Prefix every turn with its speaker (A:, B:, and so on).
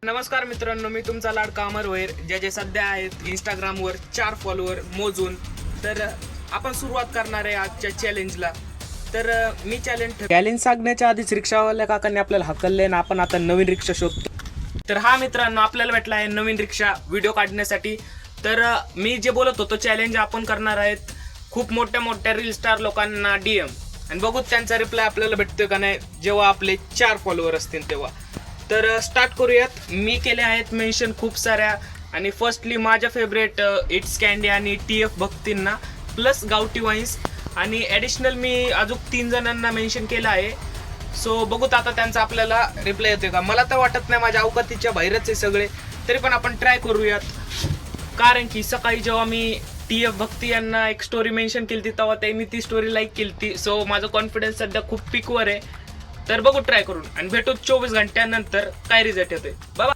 A: नमस्कार मित्रांनो, मी तुमचा लाडका अमर वैर, जे सध्या आहेत इंस्टाग्रामवर 4 फॉलोअर मोजून. तर आपण सुरुवात करणार आहे आजच्या चॅलेंजला. तर मी चॅलेंज सांगण्याच्या आधीच रिक्षावाल्या काकांनी आपल्याला हकलले आणि आपण आता नवीन रिक्षा शोधतो. तर हा मित्रांनो, आपल्याला भेटला आहे नवीन रिक्षा व्हिडिओ काढण्यासाठी. तर मी जे बोलत होतो चॅलेंज आपण करणार आहेत खूप मोठ्या मोठ्या रील स्टार लोकांना DM, आणि बघू त्यांचा रिप्लाय आपल्याला भेटतोय का नाही जेव्हा आपले 4 फॉलोअर असतील तेव्हा. तर स्टार्ट करूयात. मी केले आहेत मेन्शन खूप साऱ्या, आणि फर्स्टली माझ्या फेवरेट इट्स कॅन्डी आणि TF भक्तींना, प्लस गावठी वाईन्स, आणि ॲडिशनल मी अजून 3 जणांना मेन्शन केलं आहे. सो बघूत आता त्यांचा आपल्याला रिप्लाय येतोय का. मला तर वाटत नाही, माझ्या अवकातीच्या बाहेरच आहे सगळे, तरी पण आपण ट्राय करूयात. कारण की सकाळी जेव्हा मी TF भक्ती यांना एक स्टोरी मेन्शन केली तेव्हा त्यांनी ती स्टोरी लाईक केली. सो माझा कॉन्फिडन्स सध्या खूप पिकवर आहे. तर बघू ट्राय करून, आणि भेटू 24 घंट्यानंतर काय रिझल्ट येतोय. बाबा.